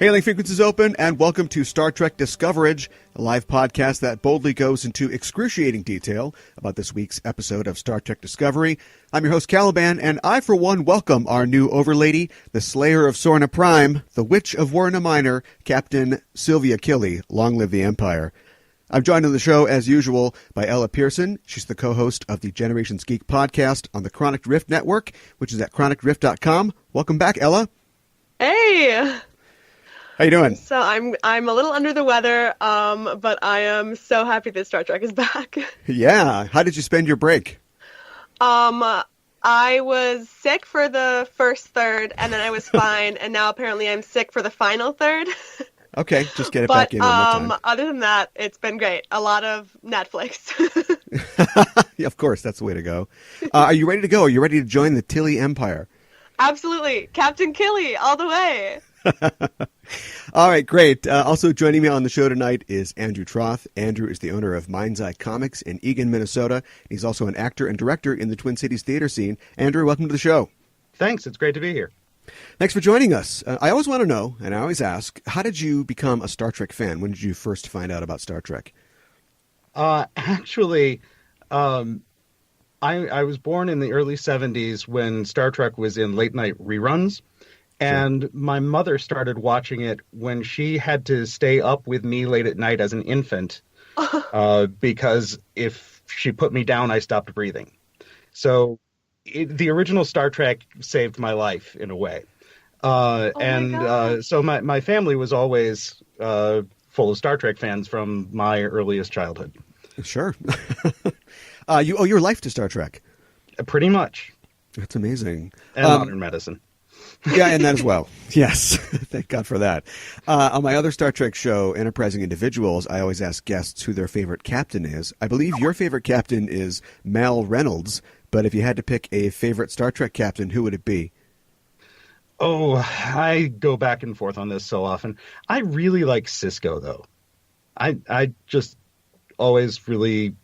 Hailing frequencies open, and welcome to Star Trek Discoverage, a live podcast that boldly goes into excruciating detail about this week's episode of Star Trek Discovery. I'm your host, Caliban, and I, for one, welcome our new overlady, the Slayer of Sorna Prime, the Witch of Warna Minor, Captain Sylvia Killy. Long live the Empire. I'm joined on the show, as usual, by Ella Pearson. She's the co-host of the Generations Geek podcast on the Chronic Rift Network, which is at chronicrift.com. Welcome back, Ella. Hey! How you doing? So I'm a little under the weather, but I am so happy that Star Trek is back. Yeah. How did you spend your break? I was sick for the first third, and then I was fine, and now apparently I'm sick for the final third. Okay, just get it back in one more time. Other than that, it's been great. A lot of Netflix. Yeah, of course, that's the way to go. Are you ready to go? Are you ready to join the Tilly Empire? Absolutely. Captain Killy, all the way. All right, great. Also joining me on the show tonight is Andrew Troth. Andrew is the owner of Mind's Eye Comics in Eagan, Minnesota. He's also an actor and director in the Twin Cities theater scene. Andrew, welcome to the show. Thanks. It's great to be here. Thanks for joining us. I always want to know, and I always ask, how did you become a Star Trek fan? When did you first find out about Star Trek? Actually, I was born in the early 70s when Star Trek was in late-night reruns. And my mother started watching it when she had to stay up with me late at night as an infant, because if she put me down, I stopped breathing. So the original Star Trek saved my life in a way. So my family was always full of Star Trek fans from my earliest childhood. Sure. You owe your life to Star Trek. Pretty much. That's amazing. And modern medicine. Yeah, and that as well. Yes. Thank God for that. On my other Star Trek show, Enterprising Individuals, I always ask guests who their favorite captain is. I believe your favorite captain is Mal Reynolds, but if you had to pick a favorite Star Trek captain, who would it be? Oh, I go back and forth on this so often. I really like Sisko, though. I just always really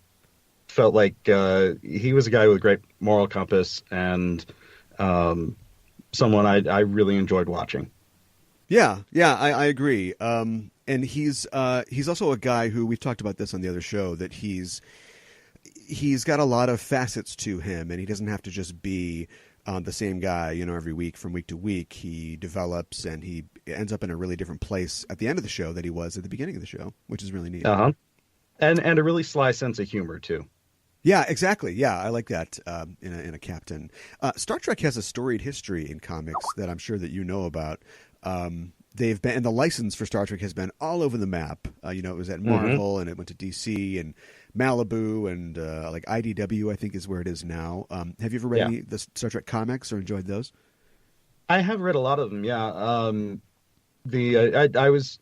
felt like he was a guy with a great moral compass and someone I really enjoyed watching. Yeah, I agree. And he's also a guy who, we've talked about this on the other show, that he's got a lot of facets to him, and he doesn't have to just be the same guy, every week from week to week. He develops, and he ends up in a really different place at the end of the show that he was at the beginning of the show, which is really neat. Uh-huh. And a really sly sense of humor, too. Yeah, exactly. Yeah, I like that in a captain. Star Trek has a storied history in comics that I'm sure that you know about. They've been, and the license for Star Trek has been all over the map. It was at Marvel, and it went to DC and Malibu, and like IDW, I think is where it is now. Have you ever read any of the Star Trek comics or enjoyed those? I have read a lot of them. Yeah. I was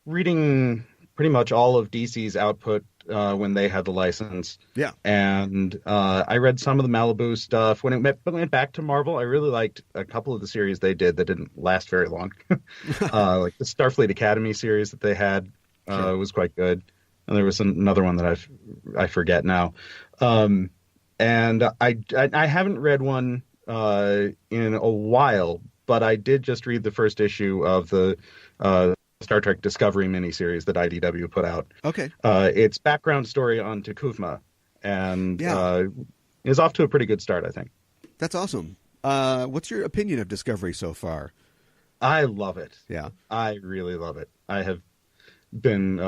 reading pretty much all of DC's output when they had the license. Yeah. And I read some of the Malibu stuff. When it went back to Marvel, I really liked a couple of the series they did that didn't last very long. Like the Starfleet Academy series that they had was quite good. And there was another one that I forget now. And I haven't read one in a while, but I did just read the first issue of the Star Trek Discovery miniseries that IDW put out. Okay. Its background story on T'Kuvma, and is off to a pretty good start, I think. That's awesome. What's your opinion of Discovery so far? I love it. Yeah. I really love it. I have been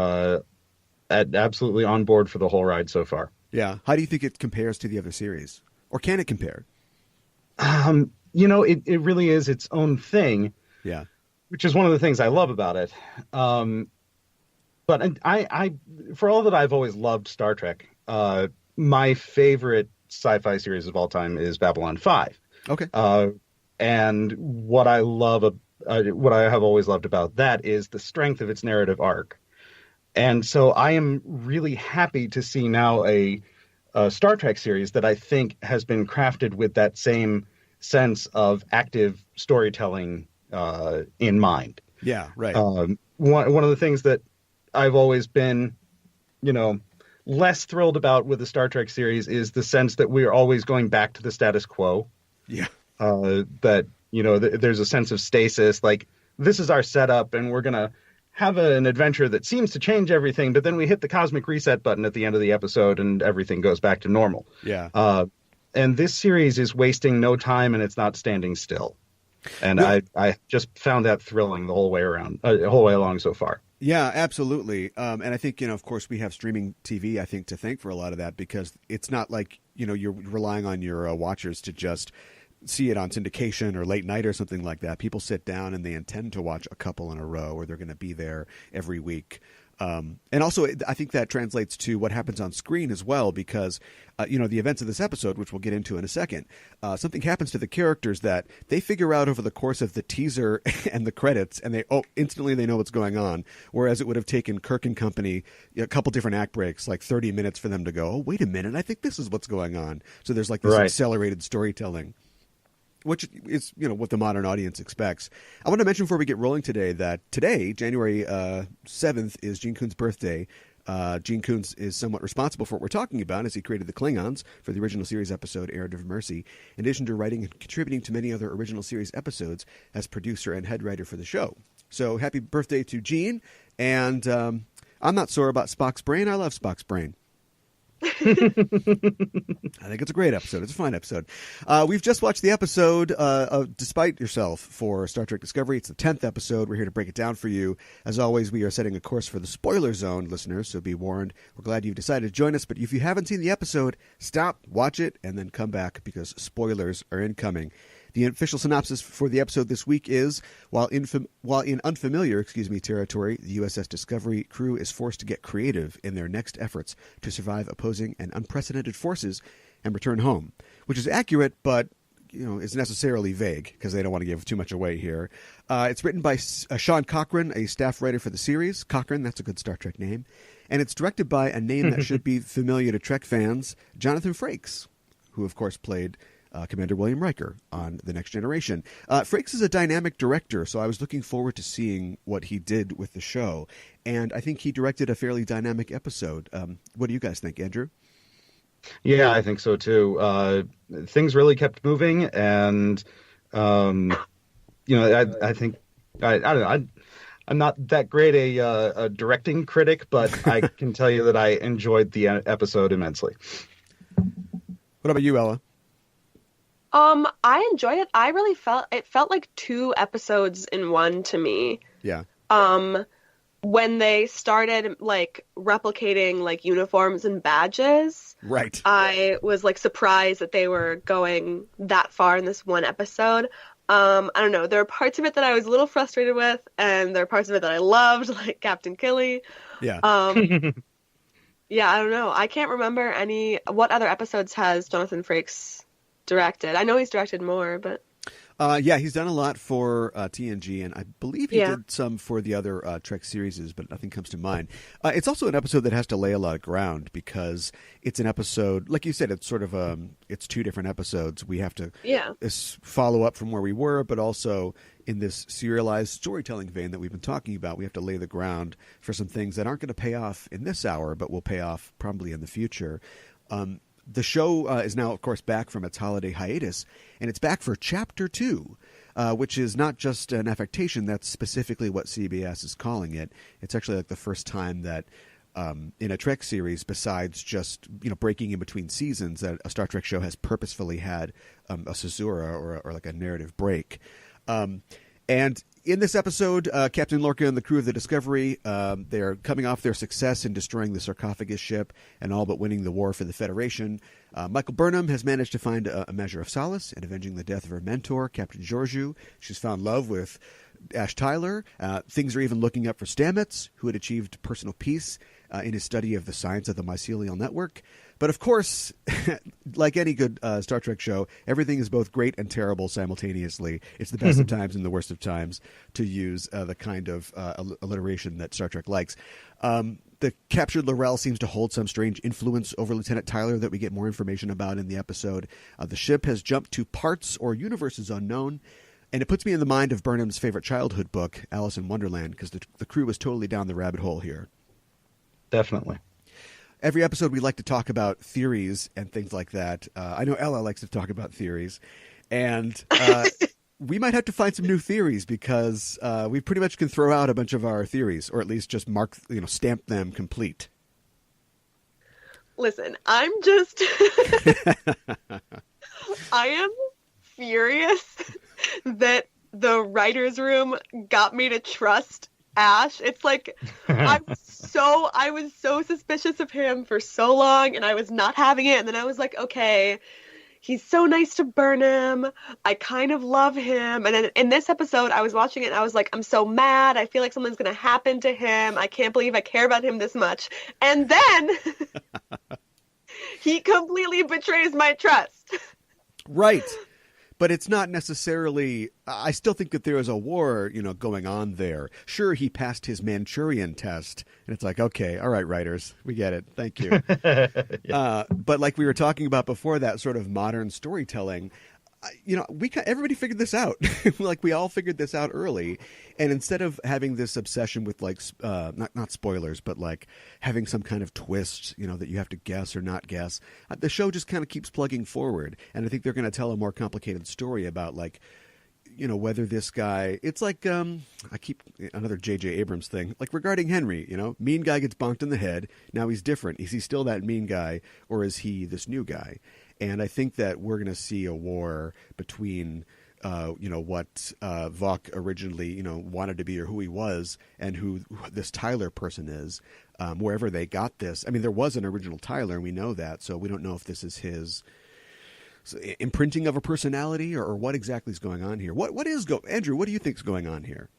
absolutely on board for the whole ride so far. Yeah. How do you think it compares to the other series? Or can it compare? It really is its own thing. Yeah. Which is one of the things I love about it. But I for all that I've always loved Star Trek, my favorite sci-fi series of all time is Babylon 5. Okay. And what I have always loved about that is the strength of its narrative arc. And so I am really happy to see now a Star Trek series that I think has been crafted with that same sense of active storytelling in mind. Yeah, right. One of the things that I've always been, less thrilled about with the Star Trek series is the sense that we're always going back to the status quo. Yeah. That, there's a sense of stasis. Like this is our setup, and we're gonna have an adventure that seems to change everything, but then we hit the cosmic reset button at the end of the episode, and everything goes back to normal. Yeah. And this series is wasting no time, and it's not standing still. And I just found that thrilling the whole way around, the whole way along so far. Yeah, absolutely. And I think, of course, we have streaming TV, I think, to thank for a lot of that, because it's not like, you're relying on your watchers to just see it on syndication or late night or something like that. People sit down and they intend to watch a couple in a row, or they're going to be there every week. And also, I think that translates to what happens on screen as well, because, the events of this episode, which we'll get into in a second, something happens to the characters that they figure out over the course of the teaser and the credits, and instantly they know what's going on. Whereas it would have taken Kirk and company a couple different act breaks, like 30 minutes for them to go, oh, wait a minute, I think this is what's going on. So there's like this accelerated storytelling, which is, what the modern audience expects. I want to mention before we get rolling today that today, January 7th, is Gene Coon's birthday. Gene Coons is somewhat responsible for what we're talking about, as he created the Klingons for the original series episode Errand of Mercy, in addition to writing and contributing to many other original series episodes as producer and head writer for the show. So happy birthday to Gene, and I'm not sore about Spock's brain. I love Spock's brain. I think it's a great episode. It's a fine episode. We've just watched the episode of Despite Yourself for Star Trek Discovery. It's the 10th episode. We're here to break it down for you. As always, we are setting a course for the spoiler zone, listeners, so be warned. We're glad you've decided to join us, but if you haven't seen the episode, stop, watch it, and then come back, because spoilers are incoming. The official synopsis for the episode this week is, while in unfamiliar territory, the USS Discovery crew is forced to get creative in their next efforts to survive opposing and unprecedented forces and return home, which is accurate, but is necessarily vague, because they don't want to give too much away here. It's written by Sean Cochran, a staff writer for the series. Cochran, that's a good Star Trek name. And it's directed by a name that should be familiar to Trek fans, Jonathan Frakes, who, of course, played Commander William Riker on The Next Generation. Frakes is a dynamic director, so I was looking forward to seeing what he did with the show. And I think he directed a fairly dynamic episode. What do you guys think, Andrew? Yeah, I think so too. Things really kept moving, and I think I don't know. I'm not that great a directing critic, but I can tell you that I enjoyed the episode immensely. What about you, Ella? I enjoyed it. I really felt like two episodes in one to me. Yeah. When they started like replicating like uniforms and badges, right, I was like surprised that they were going that far in this one episode. I don't know. There are parts of it that I was a little frustrated with, and there are parts of it that I loved, like Captain Killy. Yeah. Yeah, I don't know. I can't remember what other episodes has Jonathan Frakes directed. I know he's directed more, but yeah, he's done a lot for TNG, and I believe he did some for the other Trek series, but nothing comes to mind. It's also an episode that has to lay a lot of ground, because it's an episode, like you said, it's sort of it's two different episodes. We have to follow up from where we were, but also in this serialized storytelling vein that we've been talking about, we have to lay the ground for some things that aren't going to pay off in this hour, but will pay off probably in the future. The show is now, of course, back from its holiday hiatus, and it's back for Chapter 2, which is not just an affectation. That's specifically what CBS is calling it. It's actually like the first time that in a Trek series, besides just breaking in between seasons, that a Star Trek show has purposefully had a caesura or like a narrative break. And in this episode, Captain Lorca and the crew of the Discovery, they're coming off their success in destroying the sarcophagus ship and all but winning the war for the Federation. Michael Burnham has managed to find a measure of solace in avenging the death of her mentor, Captain Georgiou. She's found love with Ash Tyler. Things are even looking up for Stamets, who had achieved personal peace in his study of the science of the mycelial network. But of course, like any good Star Trek show, everything is both great and terrible simultaneously. It's the best of times and the worst of times, to use the kind of alliteration that Star Trek likes. The captured L'Rell seems to hold some strange influence over Lieutenant Tyler that we get more information about in the episode. The ship has jumped to parts or universes unknown. And it puts me in the mind of Burnham's favorite childhood book, Alice in Wonderland, because the crew was totally down the rabbit hole here. Definitely. Every episode we like to talk about theories and things like that. I know Ella likes to talk about theories. And we might have to find some new theories because we pretty much can throw out a bunch of our theories, or at least just stamp them complete. Listen, I'm just... I am furious that the writer's room got me to trust Ash. It's like I was so suspicious of him for so long, and I was not having it. And then I was like, okay, he's so nice to Burnham. I kind of love him. And then in this episode, I was watching it, and I was like, I'm so mad. I feel like something's going to happen to him. I can't believe I care about him this much. And then he completely betrays my trust. Right. But it's not necessarily. I still think that there is a war, going on there. Sure, he passed his Manchurian test, and it's like, okay, all right, writers, we get it. Thank you. Yeah. But like we were talking about before, that sort of modern storytelling, everybody figured this out. Like we all figured this out early, and instead of having this obsession with like not spoilers, but like having some kind of twist, that you have to guess or not guess, the show just kind of keeps plugging forward. And I think they're going to tell a more complicated story about like, whether this guy. It's like I keep another J.J. Abrams thing, like regarding Henry. Mean guy gets bonked in the head. Now he's different. Is he still that mean guy, or is he this new guy? And I think that we're going to see a war between, what Vok originally, wanted to be or who he was, and who this Tyler person is, wherever they got this. I mean, there was an original Tyler, and we know that, so we don't know if this is his imprinting of a personality or what exactly is going on here. Andrew, what do you think is going on here?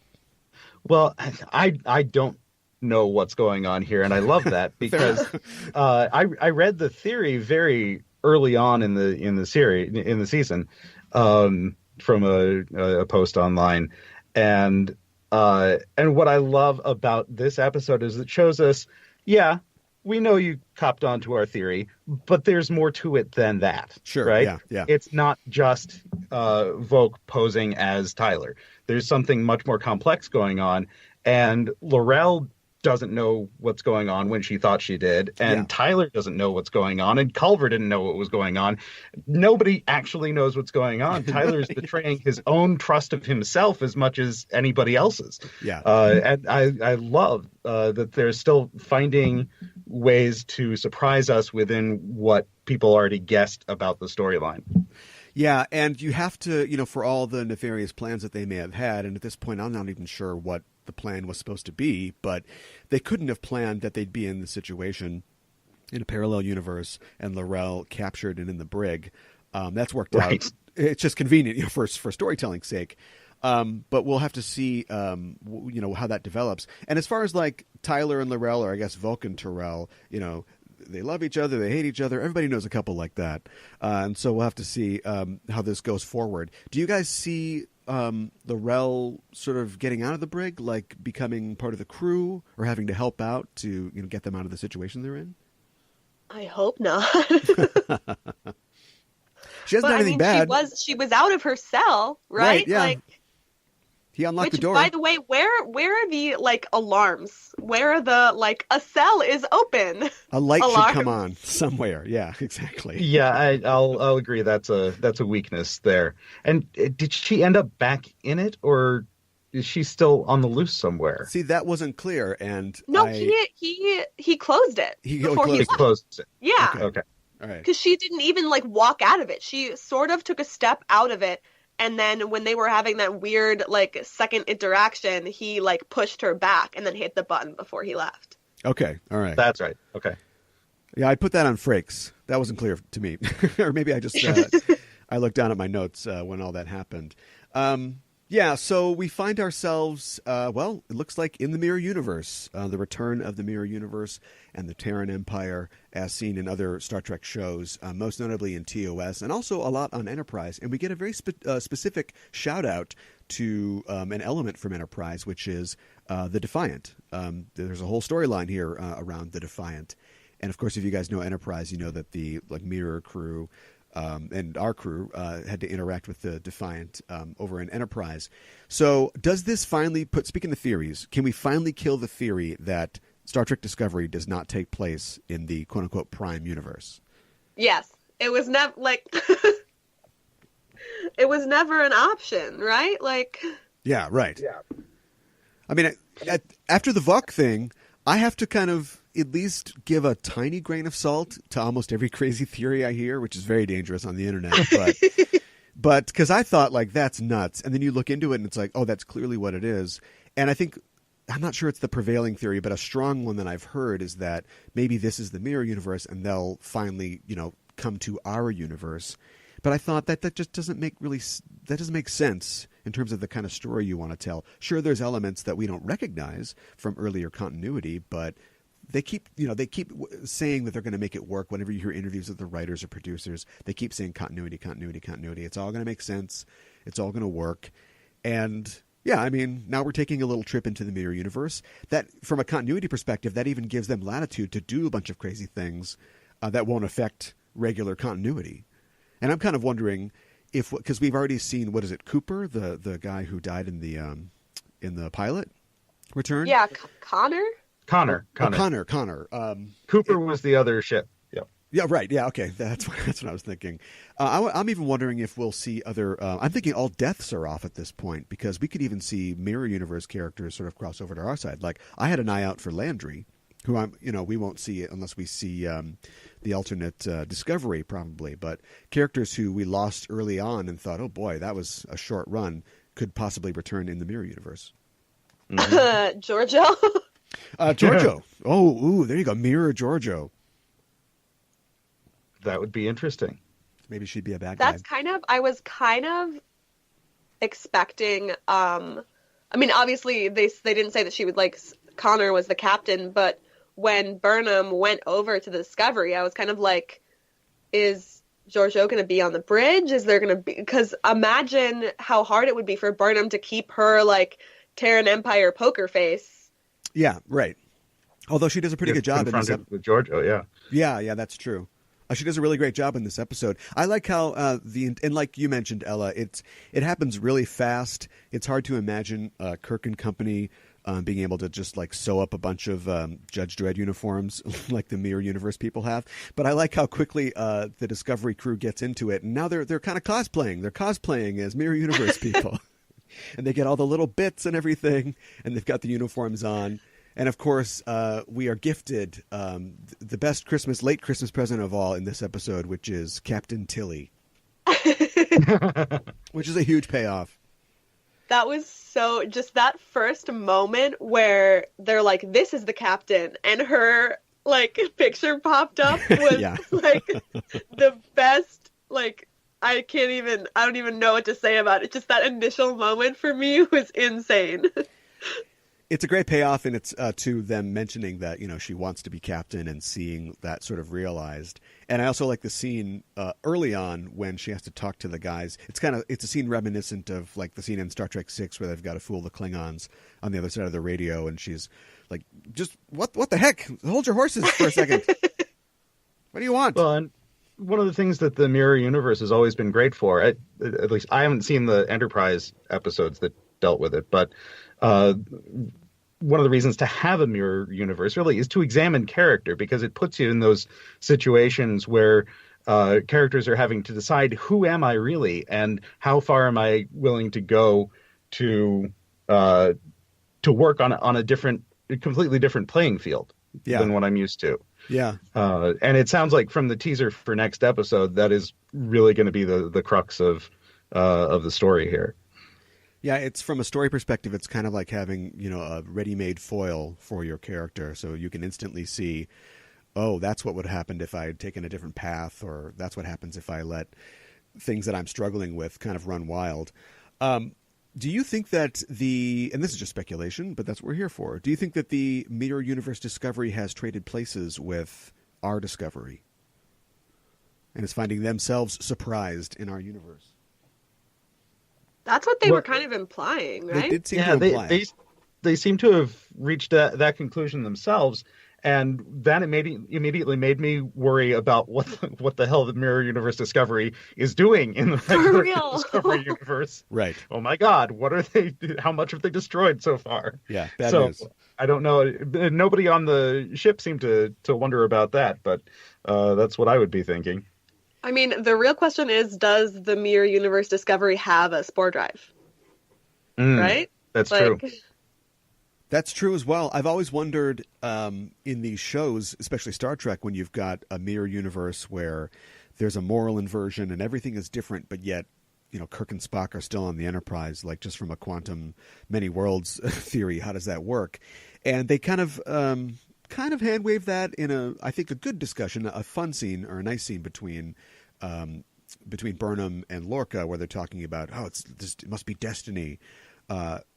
Well, I don't know what's going on here, and I love that because I read the theory very early on in the season, from a post online, and what I love about this episode is it shows us, yeah, we know you copped onto our theory, but there's more to it than that. Sure, right? Yeah. It's not just Vok posing as Tyler. There's something much more complex going on, and Laurel doesn't know what's going on when she thought she did, and Tyler doesn't know what's going on, and Culver didn't know what was going on. Nobody actually knows what's going on. Tyler's betraying his own trust of himself as much as anybody else's. Yeah. And I love that they're still finding ways to surprise us within what people already guessed about the storyline. Yeah, and you have to, for all the nefarious plans that they may have had, and at this point I'm not even sure what the plan was supposed to be, but they couldn't have planned that they'd be in the situation in a parallel universe and Laurel captured and in the brig. That's worked out. It's just convenient, for storytelling's sake. But we'll have to see, how that develops. And as far as like Tyler and Laurel, or I guess Vok and Terrell, they love each other, they hate each other. Everybody knows a couple like that. And so we'll have to see how this goes forward. Do you guys see Laurel sort of getting out of the brig, like becoming part of the crew, or having to help out to get them out of the situation they're in? I hope not. She hasn't done anything bad. She was out of her cell, right? Yeah. Like, he unlocked the door. By the way, where are the alarms? Where are the a cell is open? A light should come on somewhere. Yeah, exactly. Yeah, I'll agree. That's a weakness there. And did she end up back in it, or is she still on the loose somewhere? See, that wasn't clear. And no, he closed it before he closed it. Yeah. Okay. All right. Because she didn't even walk out of it. She sort of took a step out of it. And then when they were having that weird, second interaction, he, pushed her back and then hit the button before he left. Okay. All right. That's right. Okay. Yeah, I put that on Frakes. That wasn't clear to me. Or maybe I just, I looked down at my notes when all that happened. Yeah, so we find ourselves, it looks like in the Mirror Universe, the return of the Mirror Universe and the Terran Empire as seen in other Star Trek shows, most notably in TOS, and also a lot on Enterprise. And we get a very specific shout-out to an element from Enterprise, which is the Defiant. There's a whole storyline here around the Defiant. And, of course, if you guys know Enterprise, you know that the Mirror crew and our crew had to interact with the Defiant over in Enterprise. So does this finally speaking of theories, can we finally kill the theory that Star Trek Discovery does not take place in the quote-unquote prime universe? Yes. It was never, it was never an option, right? Like, yeah, right. Yeah. I mean, after the Vok thing, I have to kind of at least give a tiny grain of salt to almost every crazy theory I hear, which is very dangerous on the internet. But because I thought, like, that's nuts. And then you look into it and it's like, oh, that's clearly what it is. And I think, I'm not sure it's the prevailing theory, but a strong one that I've heard is that maybe this is the mirror universe and they'll finally, come to our universe. But I thought that just doesn't make sense in terms of the kind of story you want to tell. Sure, there's elements that we don't recognize from earlier continuity, but they keep saying that they're going to make it work. Whenever you hear interviews with the writers or producers, they keep saying continuity. It's all going to make sense. It's all going to work. And yeah, I mean, now we're taking a little trip into the mirror universe. That, from a continuity perspective, that even gives them latitude to do a bunch of crazy things that won't affect regular continuity. And I'm kind of wondering if, because we've already seen, what is it, Cooper, the guy who died in the pilot return? Yeah, Connor. Cooper was the other ship. Yeah, right. Yeah, okay. That's what I was thinking. I'm even wondering if we'll see other. I'm thinking all deaths are off at this point, because we could even see mirror universe characters sort of cross over to our side. Like, I had an eye out for Landry, who we won't see it unless we see the alternate Discovery probably. But characters who we lost early on and thought, oh boy, that was a short run, could possibly return in the mirror universe. Mm-hmm. Giorgio. Giorgio. Oh, ooh, there you go. Mirror Giorgio. That would be interesting. Maybe she'd be a bad guy. I was kind of expecting, I mean, obviously they didn't say that she would, like, Connor was the captain, but when Burnham went over to the Discovery, I was kind of like, is Giorgio going to be on the bridge? Is there going to be, because imagine how hard it would be for Burnham to keep her, like, Terran Empire poker face. Yeah, right. Although she does a pretty good job in this episode. With Giorgio, yeah. Yeah, that's true. She does a really great job in this episode. I like how and like you mentioned, Ella, it happens really fast. It's hard to imagine Kirk and company being able to just like sew up a bunch of Judge Dredd uniforms like the Mirror Universe people have. But I like how quickly the Discovery crew gets into it, and now they're kind of cosplaying. They're cosplaying as Mirror Universe people, and they get all the little bits and everything, and they've got the uniforms on. And, of course, we are gifted the best late Christmas present of all in this episode, which is Captain Tilly, which is a huge payoff. That was just that first moment where they're like, this is the captain, and her, like, picture popped up was, like, the best, like, I don't even know what to say about it. Just that initial moment for me was insane. It's a great payoff, and it's to them mentioning that, she wants to be captain and seeing that sort of realized. And I also like the scene early on when she has to talk to the guys. It's a scene reminiscent of like the scene in Star Trek VI where they've got to fool the Klingons on the other side of the radio, and she's like, just what the heck? Hold your horses for a second. What do you want? Well, and one of the things that the Mirror Universe has always been great for, at least I haven't seen the Enterprise episodes that dealt with it, but one of the reasons to have a mirror universe really is to examine character, because it puts you in those situations where characters are having to decide, who am I really, and how far am I willing to go to work on a completely different playing field than what I'm used to. Yeah. And it sounds like from the teaser for next episode, that is really going to be the crux of the story here. Yeah, it's from a story perspective, it's kind of like having, a ready-made foil for your character. So you can instantly see, oh, that's what would have happened if I had taken a different path, or that's what happens if I let things that I'm struggling with kind of run wild. Do you think that and this is just speculation, but that's what we're here for. Do you think that the Mirror Universe Discovery has traded places with our Discovery and is finding themselves surprised in our universe? That's what they were kind of implying, right? They did seem to imply. They seem to have reached that conclusion themselves, and that immediately made me worry about what the hell the Mirror Universe Discovery is doing in the regular Discovery universe. Right. Oh my God, what are they? How much have they destroyed so far? Yeah, bad news. I don't know. Nobody on the ship seemed to wonder about that, but that's what I would be thinking. I mean, the real question is, does the Mirror Universe Discovery have a spore drive? Right? That's true. That's true as well. I've always wondered in these shows, especially Star Trek, when you've got a mirror universe where there's a moral inversion and everything is different, but yet, Kirk and Spock are still on the Enterprise, like just from a quantum many worlds theory. How does that work? And they kind of hand wave that in I think, a good discussion, a fun scene or a nice scene between Burnham and Lorca, where they're talking about, it must be destiny,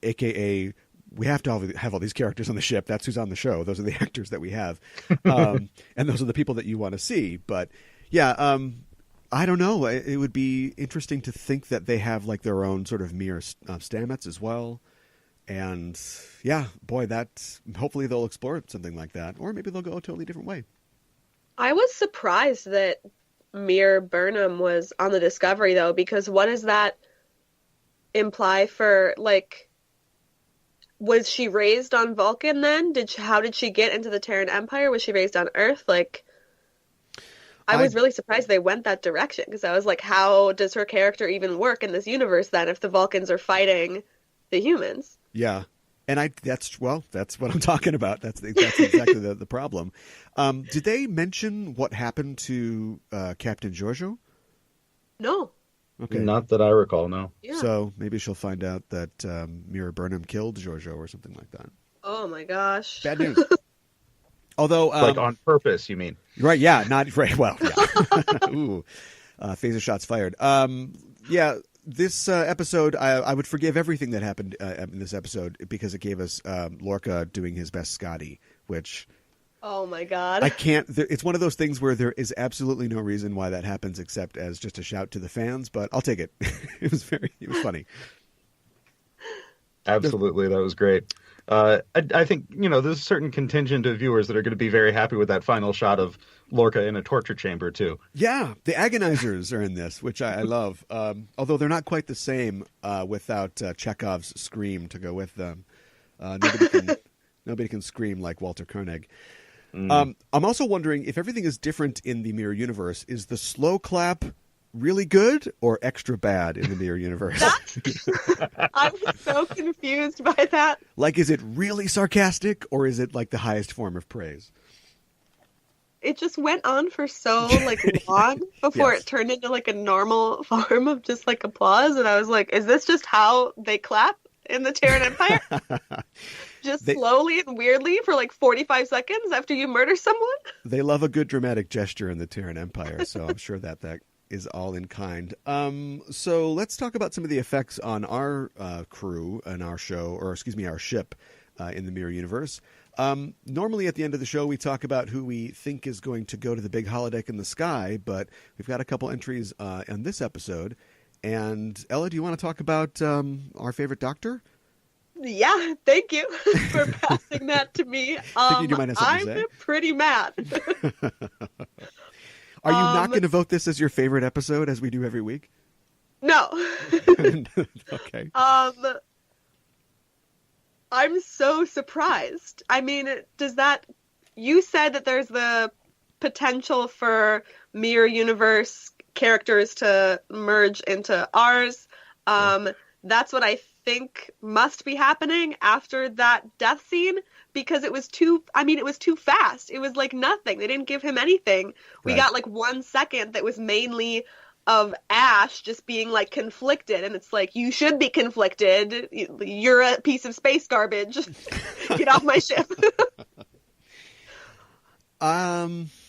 aka we have to have all these characters on the ship. That's who's on the show. Those are the actors that we have, and those are the people that you want to see. But yeah, I don't know. It would be interesting to think that they have like their own sort of mirror Stamets as well. And yeah, boy, hopefully they'll explore something like that, or maybe they'll go a totally different way. I was surprised that Mirror Burnham was on the Discovery, though, because what does that imply for, like, was she raised on Vulcan then? How did she get into the Terran Empire? Was she raised on Earth? Like, I was really surprised they went that direction, because I was like, how does her character even work in this universe then if the Vulcans are fighting the humans? Yeah. And that's what I'm talking about. That's exactly the problem. Did they mention what happened to Captain Giorgio? No. Okay. Not that I recall, no. Yeah. So maybe she'll find out that Mirror Burnham killed Giorgio or something like that. Oh my gosh. Bad news. Although, like on purpose, you mean? Right? Yeah. Not right. Well, yeah. Ooh, phaser shots fired. Yeah. This episode, I would forgive everything that happened in this episode because it gave us Lorca doing his best Scotty, which. Oh my God. I can't. It's one of those things where there is absolutely no reason why that happens except as just a shout to the fans. But I'll take it. It was funny. Absolutely, that was great. I think there's a certain contingent of viewers that are going to be very happy with that final shot of Lorca in a torture chamber too. Yeah, the agonizers are in this, which I love. Although they're not quite the same without Chekhov's scream to go with them. Nobody can scream like Walter Koenig. I'm also wondering if everything is different in the Mirror Universe. Is the slow clap really good or extra bad in the Mirror Universe? I'm so confused by that. Like, is it really sarcastic or is it like the highest form of praise? It just went on for so long before it turned into like a normal form of just like applause, and I was like, is this just how they clap in the Terran Empire? Slowly and weirdly for like 45 seconds after you murder someone? They love a good dramatic gesture in the Terran Empire, so I'm sure that is all in kind. So let's talk about some of the effects on our crew and our show, or excuse me, our ship in the Mirror Universe. Normally at the end of the show, we talk about who we think is going to go to the big holodeck in the sky, but we've got a couple entries in this episode. And Ella, do you want to talk about our favorite doctor? Yeah, thank you for passing that to me. I'm pretty mad. Are you not going to vote this as your favorite episode, as we do every week? No. Okay. I'm so surprised. I mean, you said that there's the potential for Mirror Universe characters to merge into ours. That's what I think must be happening after that death scene, because it was too fast. It was like nothing. They didn't give him anything. We got like 1 second that was mainly of Ash just being like conflicted, and it's like, you should be conflicted. You're a piece of space garbage. Get off my ship.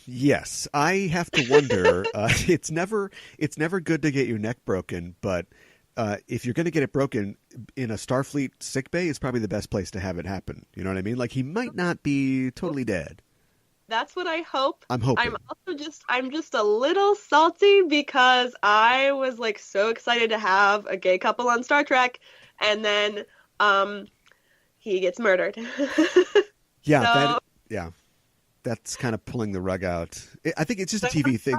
Yes, I have to wonder. It's never good to get your neck broken, but if you're going to get it broken in a Starfleet sickbay, it's probably the best place to have it happen. You know what I mean? Like, he might not be totally dead. That's what I hope. I'm hoping. I'm just a little salty because I was like so excited to have a gay couple on Star Trek, and then he gets murdered. Yeah, that's kind of pulling the rug out. I think it's just a TV thing.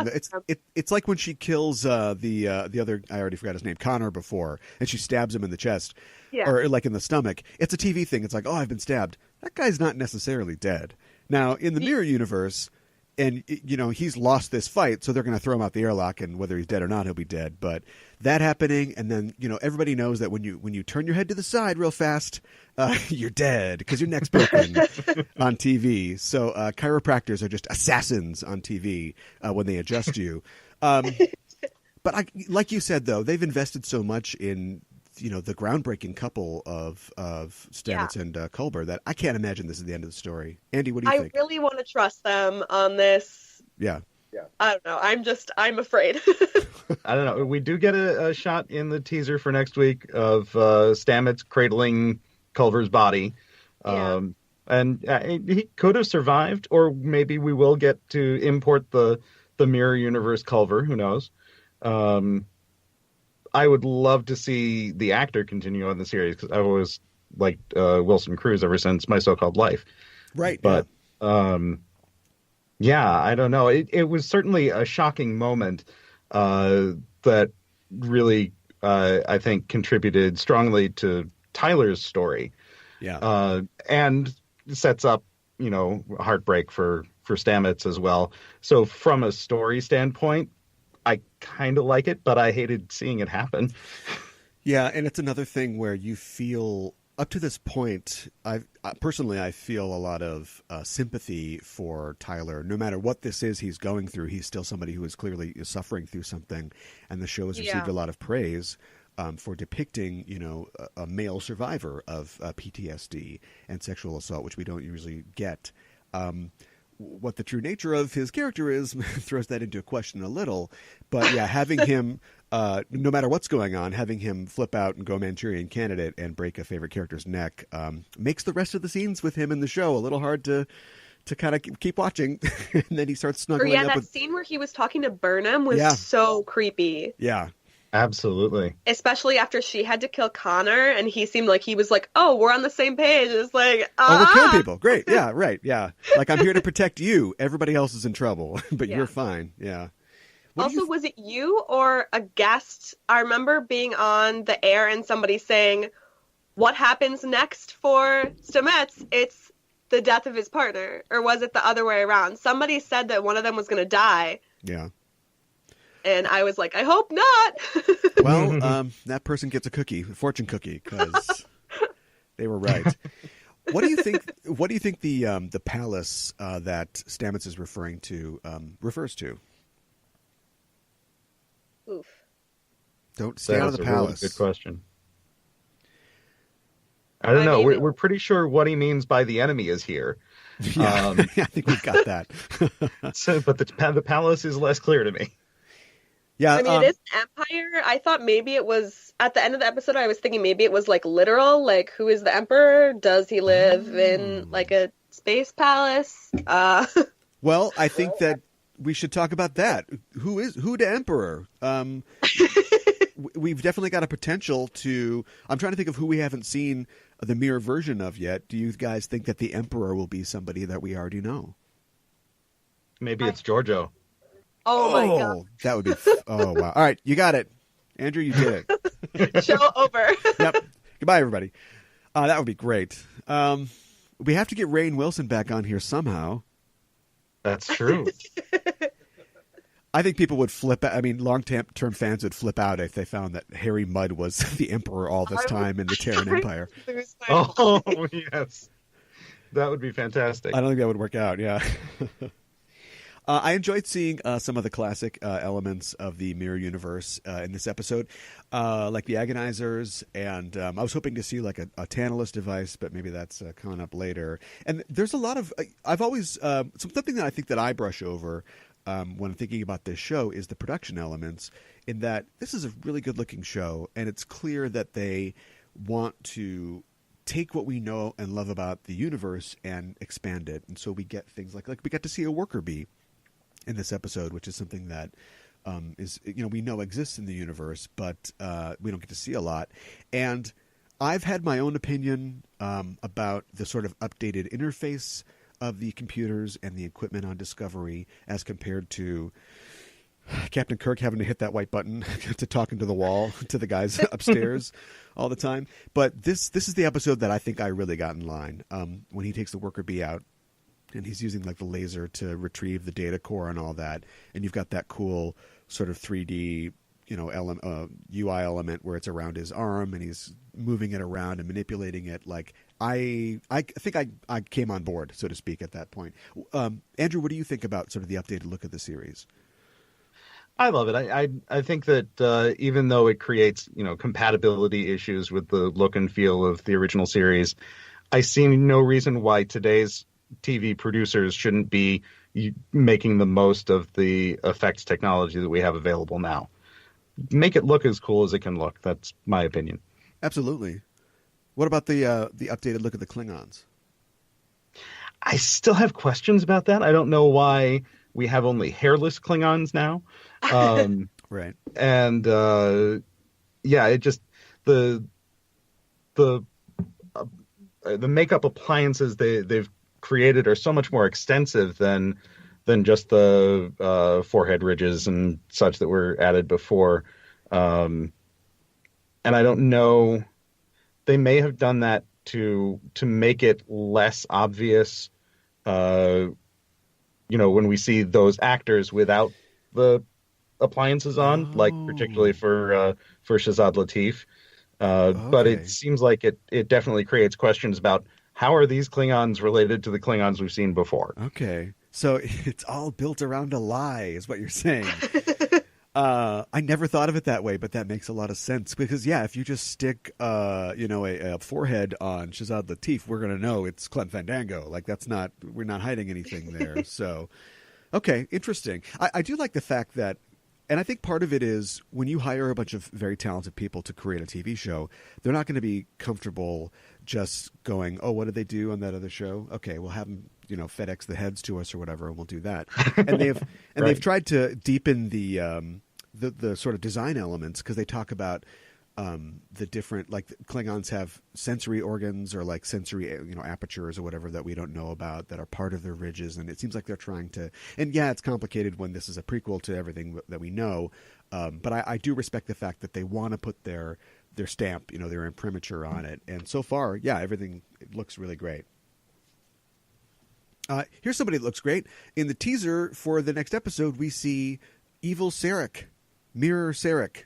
It's like when she kills the other, I already forgot his name, Connor, before, and she stabs him in the chest, or like in the stomach. It's a TV thing. It's like, oh, I've been stabbed. That guy's not necessarily dead. Now, in the Mirror Universe, And, he's lost this fight, so they're going to throw him out the airlock, and whether he's dead or not, he'll be dead. But that happening, and then, everybody knows that when you turn your head to the side real fast, you're dead because your neck's broken on TV. So chiropractors are just assassins on TV when they adjust you. But like you said, though, they've invested so much in the groundbreaking couple of Stamets and Culber that I can't imagine this is the end of the story. Andy, what do you think? I really want to trust them on this. Yeah. I don't know. I'm afraid. I don't know. We do get a shot in the teaser for next week of Stamets cradling Culver's body. And he could have survived, or maybe we will get to import the mirror universe Culver. Who knows? I would love to see the actor continue on the series because I've always liked Wilson Cruz ever since My So-Called Life. Right. But I don't know. It was certainly a shocking moment that really, I think, contributed strongly to Tyler's story. Yeah. And sets up, heartbreak for Stamets as well. So from a story standpoint, I kind of like it, but I hated seeing it happen. Yeah, and it's another thing where you feel, up to this point, I feel a lot of sympathy for Tyler. No matter what this is he's going through, he's still somebody who is clearly suffering through something, and the show has received a lot of praise for depicting, a male survivor of PTSD and sexual assault, which we don't usually get. What the true nature of his character is throws that into question a little. But yeah, having him, no matter what's going on, having him flip out and go Manchurian Candidate and break a favorite character's neck makes the rest of the scenes with him in the show a little hard to kind of keep watching. And then he starts snuggling up with... that scene where he was talking to Burnham was so creepy. Yeah. Absolutely. Especially after she had to kill Connor, and he seemed like he was like, oh, we're on the same page. It's like, we're killing people. Great. Yeah, right. Yeah. Like, I'm here to protect you. Everybody else is in trouble, but you're fine. Yeah. Also, was it you or a guest? I remember being on the air and somebody saying, what happens next for Stamets? It's the death of his partner. Or was it the other way around? Somebody said that one of them was going to die. Yeah. And I was like, I hope not. Well, that person gets a fortune cookie, because they were right. What do you think? What do you think the palace that Stamets is referring to refers to? Oof. Don't stay out of the palace. Really good question. I don't know. We're pretty sure what he means by the enemy is here. Yeah, I think we've got that. But the palace is less clear to me. Yeah, I mean, it is Empire. I thought maybe it was, at the end of the episode, I was thinking maybe it was like literal, like who is the Emperor? Does he live in like a space palace? Well, I think that we should talk about that. Who the Emperor? We've definitely got a potential to, I'm trying to think of who we haven't seen the mirror version of yet. Do you guys think that the Emperor will be somebody that we already know? Maybe it's Giorgio. Oh my God. That would be... Oh, wow. All right, you got it. Andrew, you did it. Show over. Yep. Goodbye, everybody. That would be great. We have to get Rainn Wilson back on here somehow. That's true. I think people would flip out. I mean, long-term fans would flip out if they found that Harry Mudd was the Emperor all this time in the Terran Empire. Oh, yes. That would be fantastic. I don't think that would work out, yeah. I enjoyed seeing some of the classic elements of the Mirror Universe in this episode, like the Agonizers, and I was hoping to see like a Tantalus device, but maybe that's coming up later. And there's a lot of I've always something that I think that I brush over when thinking about this show is the production elements, in that this is a really good-looking show, and it's clear that they want to take what we know and love about the universe and expand it. And so we get things like we got to see a worker bee in this episode, which is something that is, we know exists in the universe, but we don't get to see a lot. And I've had my own opinion about the sort of updated interface of the computers and the equipment on Discovery as compared to Captain Kirk having to hit that white button to talking to the wall, to the guys upstairs all the time. But this is the episode that I think I really got in line when he takes the worker bee out. and he's using like the laser to retrieve the data core and all that. And you've got that cool sort of 3D, UI element where it's around his arm and he's moving it around and manipulating it. Like I think I came on board, so to speak, at that point. Andrew, what do you think about sort of the updated look of the series? I love it. I think that even though it creates, compatibility issues with the look and feel of the original series, I see no reason why today's TV producers shouldn't be making the most of the effects technology that we have available now. Make it look as cool as it can look. That's my opinion. Absolutely. What about the updated look of the Klingons? I still have questions about that. I don't know why we have only hairless Klingons now. Right. And it just the makeup appliances they've created are so much more extensive than just the forehead ridges and such that were added before. And I don't know. They may have done that to make it less obvious, when we see those actors without the appliances on, like particularly for Shazad Latif. But it seems like it definitely creates questions about how are these Klingons related to the Klingons we've seen before. Okay. So it's all built around a lie, is what you're saying. I never thought of it that way, but that makes a lot of sense. Because, if you just stick, a forehead on Shazad Latif, we're going to know it's Clem Fandango. Like, we're not hiding anything there. So, okay, interesting. I do like the fact that, and I think part of it is when you hire a bunch of very talented people to create a TV show, they're not going to be comfortable just going, oh, what did they do on that other show? Okay, we'll have them, FedEx the heads to us or whatever, and we'll do that. And they've tried to deepen the sort of design elements because they talk about the different, like Klingons have sensory organs or like sensory apertures or whatever that we don't know about that are part of their ridges, and it seems like they're trying to, and it's complicated when this is a prequel to everything that we know, but I do respect the fact that they want to put their stamp, their imprimatur on it, and so far everything looks really great. Here's somebody that looks great. In the teaser for the next episode, we see Evil Sarek, Mirror Sarek.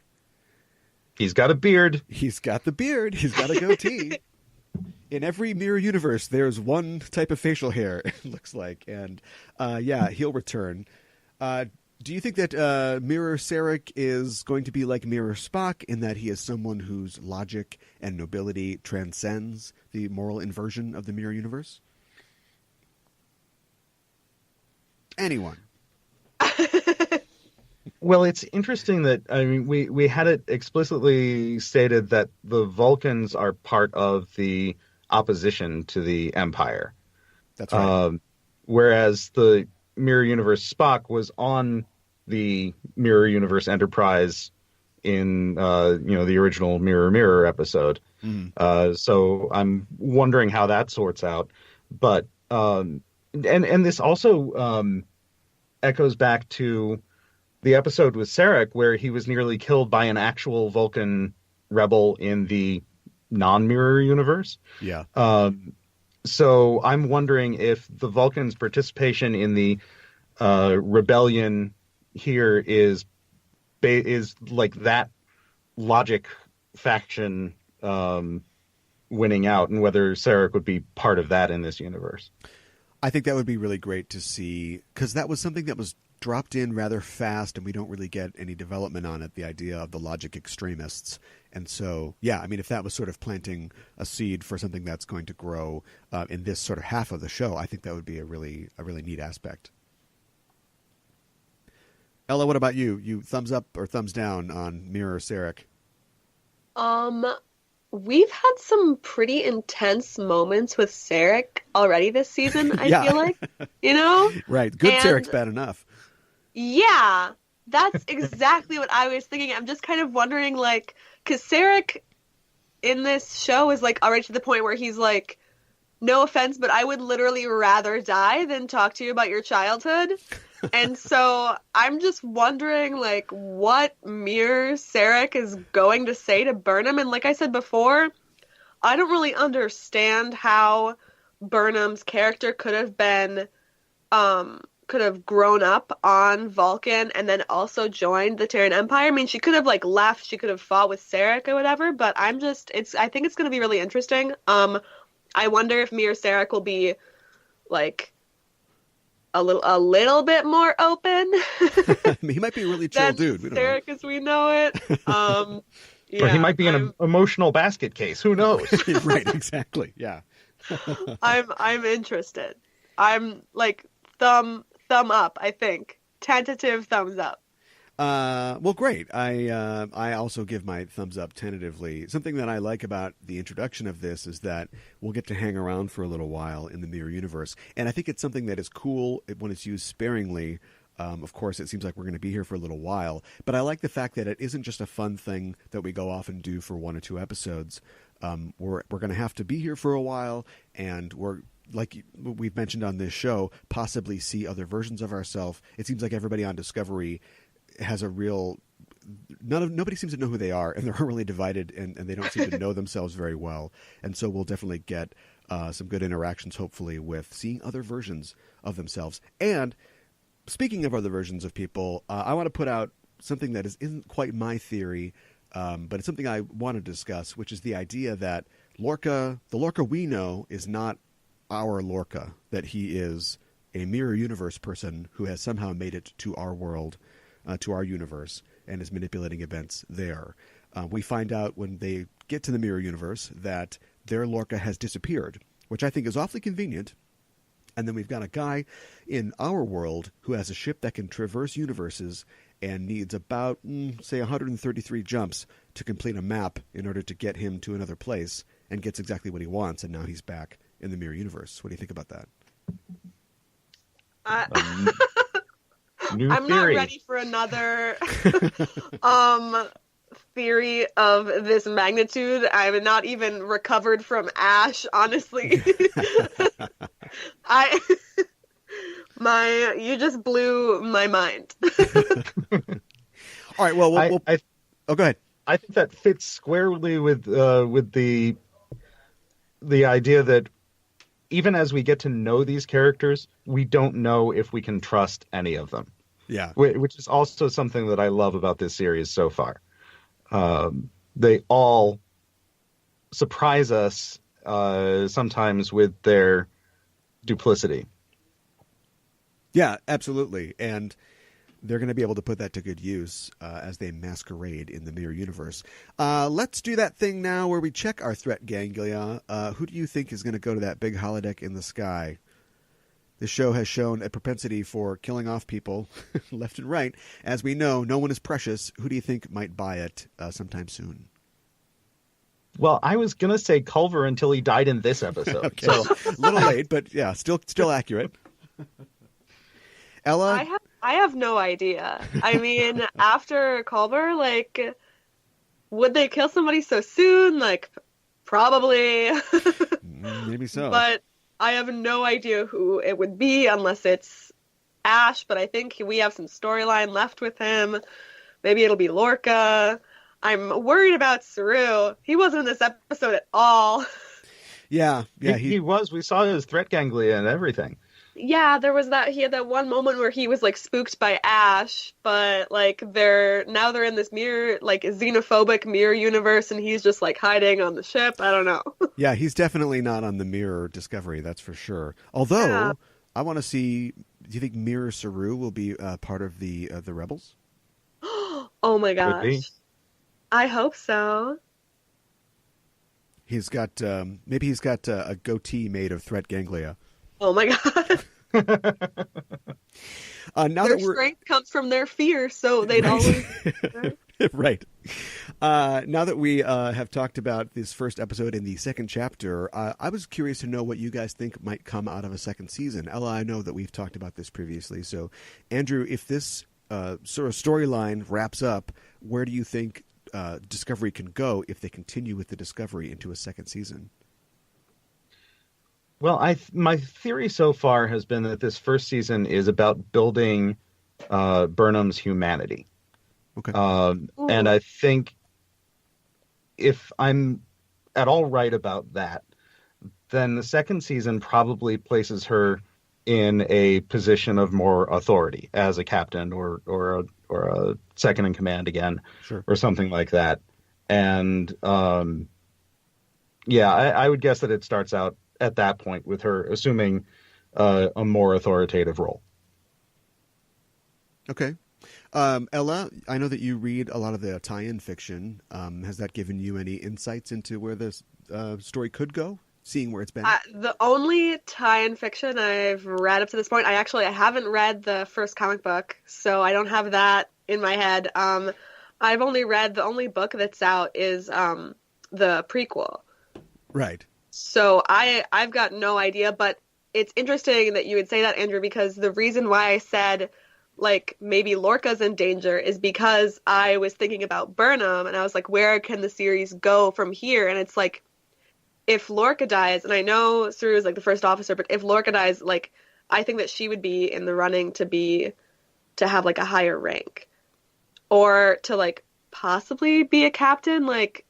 He's got a beard. He's got the beard. He's got a goatee. In every Mirror universe, there's one type of facial hair, it looks like. And, he'll return. Do you think that Mirror Sarek is going to be like Mirror Spock in that he is someone whose logic and nobility transcends the moral inversion of the Mirror universe? Anyone? Well, it's interesting that, we had it explicitly stated that the Vulcans are part of the opposition to the Empire. That's right. Whereas the Mirror Universe Spock was on the Mirror Universe Enterprise in, the original Mirror Mirror episode. Mm-hmm. So I'm wondering how that sorts out. But, and this also echoes back to the episode with Sarek, where he was nearly killed by an actual Vulcan rebel in the non-Mirror universe. Yeah. So I'm wondering if the Vulcans' participation in the rebellion here is like that logic faction winning out, and whether Sarek would be part of that in this universe. I think that would be really great to see, because that was something that was dropped in rather fast and we don't really get any development on it, the idea of the logic extremists. And so, if that was sort of planting a seed for something that's going to grow in this sort of half of the show, I think that would be a really neat aspect. Ella, what about you? You thumbs up or thumbs down on Mirror Sarek? We've had some pretty intense moments with Sarek already this season, I feel like. Right. Good Sarek's bad enough. Yeah, that's exactly what I was thinking. I'm just kind of wondering, like, because Sarek in this show is, like, already to the point where he's like, no offense, but I would literally rather die than talk to you about your childhood. And so I'm just wondering, like, what Mirror Sarek is going to say to Burnham. And like I said before, I don't really understand how Burnham's character could have been could have grown up on Vulcan and then also joined the Terran Empire. I mean, she could have like left, she could have fought with Sarek or whatever, but I think it's going to be really interesting. I wonder if me or Sarek will be like a little bit more open. He might be a really chill dude. We don't Sarek as we know it. Yeah, or he might be an emotional basket case. Who knows? Right, exactly. Yeah. I'm interested. I'm like thumb up, I think. Tentative thumbs up. Well, great. I also give my thumbs up tentatively. Something that I like about the introduction of this is that we'll get to hang around for a little while in the Mirror Universe. And I think it's something that is cool when it's used sparingly. Of course, it seems like we're going to be here for a little while. But I like the fact that it isn't just a fun thing that we go off and do for 1 or 2 episodes. We're going to have to be here for a while, and we're, like we've mentioned on this show, possibly see other versions of ourselves. It seems like everybody on Discovery has a real nobody seems to know who they are, and they're really divided, and they don't seem to know themselves very well. And so we'll definitely get some good interactions, hopefully, with seeing other versions of themselves. And speaking of other versions of people, I want to put out something that isn't quite my theory, but it's something I want to discuss, which is the idea that the Lorca we know is not our Lorca, that he is a mirror universe person who has somehow made it to our world, to our universe, and is manipulating events there. We find out when they get to the mirror universe that their Lorca has disappeared, which I think is awfully convenient. And then we've got a guy in our world who has a ship that can traverse universes and needs about, say, 133 jumps to complete a map in order to get him to another place, and gets exactly what he wants, and now he's back in the mirror universe. What do you think about that? I'm not ready for another theory of this magnitude. I'm not even recovered from Ash, honestly. You just blew my mind. All right, well, go ahead. I think that fits squarely with the idea that even as we get to know these characters, we don't know if we can trust any of them. Yeah. Which is also something that I love about this series so far. They all surprise us sometimes with their duplicity. Yeah, absolutely. And they're going to be able to put that to good use as they masquerade in the mirror universe. Let's do that thing now where we check our threat ganglia. Who do you think is going to go to that big holodeck in the sky? This show has shown a propensity for killing off people left and right. As we know, no one is precious. Who do you think might buy it sometime soon? Well, I was going to say Culver until he died in this episode. Okay. So a little late, but yeah, still accurate. Ella? I have no idea. I mean, after Culver, like, would they kill somebody so soon? Like, probably. Maybe so. But I have no idea who it would be unless it's Ash, but I think we have some storyline left with him. Maybe it'll be Lorca. I'm worried about Saru. He wasn't in this episode at all. Yeah. He was. We saw his threat ganglia and everything. Yeah, he had that one moment where he was like spooked by Ash, but like they're in this mirror, like xenophobic mirror universe, and he's just like hiding on the ship. I don't know. Yeah, he's definitely not on the mirror Discovery, that's for sure. Although I want to see. Do you think Mirror Saru will be part of the Rebels? Oh my gosh, I hope so. He's got maybe he's got a goatee made of threat ganglia. Oh my god. Their strength comes from their fear, so they'd always. Right. Now that we have talked about this first episode in the second chapter, I was curious to know what you guys think might come out of a second season. Ella, I know that we've talked about this previously. So, Andrew, if this sort of storyline wraps up, where do you think Discovery can go if they continue with the Discovery into a second season? Well, my theory so far has been that this first season is about building Burnham's humanity. Okay. And I think if I'm at all right about that, then the second season probably places her in a position of more authority as a captain or a second in command again, sure, or something like that. And yeah, I would guess that it starts out at that point with her assuming a more authoritative role. Okay. Ella, I know that you read a lot of the tie-in fiction. Has that given you any insights into where this story could go, seeing where it's been? The only tie-in fiction I've read up to this point, I haven't read the first comic book, so I don't have that in my head. I've only read, the only book that's out is the prequel. Right. So I've got no idea, but it's interesting that you would say that, Andrew, because the reason why I said like maybe Lorca's in danger is because I was thinking about Burnham, and I was like, where can the series go from here? And it's like, if Lorca dies, and I know Saru is like the first officer, but if Lorca dies, like, I think that she would be in the running to have like a higher rank, or to like possibly be a captain, like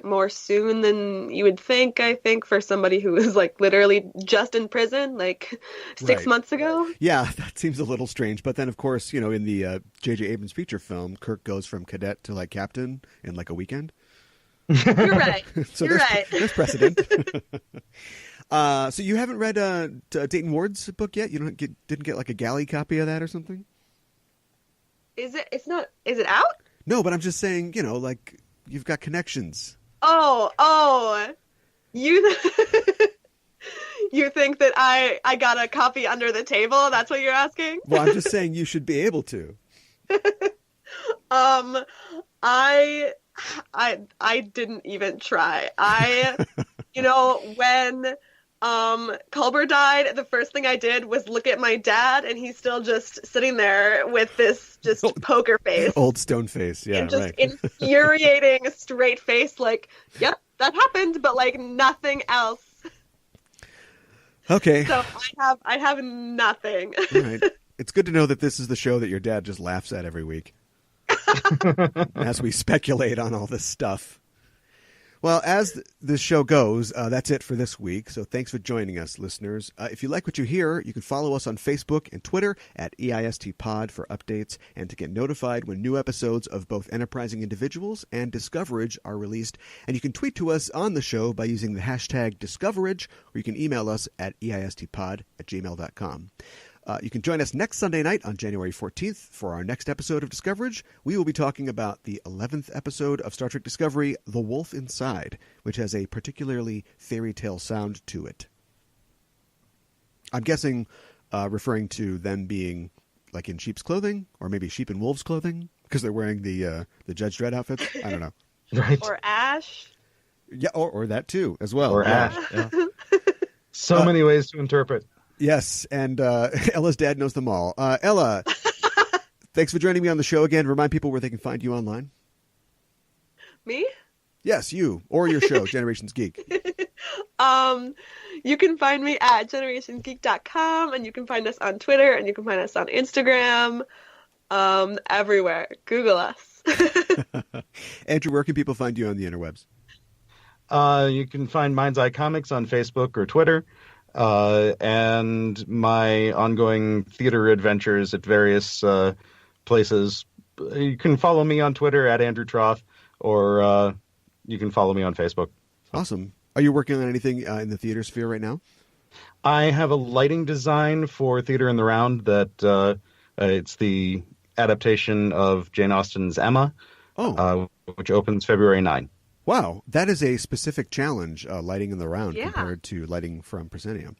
more soon than you would think, I think, for somebody who was like literally just in prison like 6 months ago. Yeah, that seems a little strange. But then, of course, in the J.J. Abrams feature film, Kirk goes from cadet to like captain in like a weekend. You're right. So You're right. There's precedent. So you haven't read Dayton Ward's book yet? You didn't get like a galley copy of that or something? Is it out? No, but I'm just saying, like, you've got connections. Oh, you you think that I got a copy under the table? That's what you're asking? Well, I'm just saying you should be able to. I didn't even try. When Culber died, the first thing I did was look at my dad, and he's still just sitting there with this just poker face. Old stone face, yeah, and just right. infuriating straight face, like, yep, that happened, but like nothing else. Okay. So I have nothing. All right. It's good to know that this is the show that your dad just laughs at every week as we speculate on all this stuff. Well, as this show goes, that's it for this week. So thanks for joining us, listeners. If you like what you hear, you can follow us on Facebook and Twitter at EISTPod for updates and to get notified when new episodes of both Enterprising Individuals and Discoverage are released. And you can tweet to us on the show by using the hashtag Discoverage, or you can email us at eistpod@gmail.com. You can join us next Sunday night on January 14th for our next episode of Discoverage. We will be talking about the 11th episode of Star Trek Discovery, The Wolf Inside, which has a particularly fairy tale sound to it. I'm guessing referring to them being like in sheep's clothing, or maybe sheep and wolves clothing, because they're wearing the Judge Dredd outfits. I don't know. Right. Or Ash. Yeah, or that too, as well. Or yeah. Ash. Yeah. So many ways to interpret. Yes, and Ella's dad knows them all. Ella, thanks for joining me on the show again. Remind people where they can find you online. Me? Yes, you, or your show, Generations Geek. You can find me at generationsgeek.com, and you can find us on Twitter, and you can find us on Instagram, everywhere. Google us. Andrew, where can people find you on the interwebs? You can find Mind's Eye Comics on Facebook or Twitter. And my ongoing theater adventures at various places. You can follow me on Twitter at Andrew Troth, or you can follow me on Facebook. Awesome. Are you working on anything in the theater sphere right now? I have a lighting design for Theater in the Round that it's the adaptation of Jane Austen's Emma, which opens February 9. Wow, that is a specific challenge, lighting in the round, compared to lighting from Proscenium.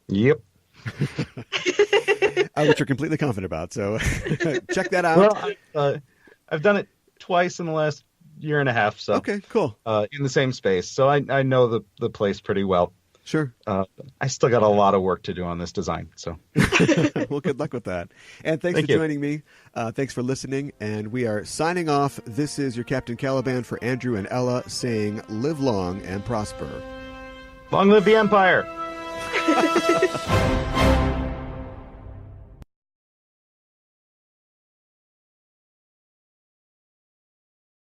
Yep. Which you're completely confident about, so check that out. Well, I've done it twice in the last year and a half, so okay, cool. In the same space, so I know the place pretty well. Sure. I still got a lot of work to do on this design, so. Well, good luck with that. And thanks for joining me. Thanks for listening. And we are signing off. This is your Captain Caliban for Andrew and Ella saying, live long and prosper. Long live the Empire!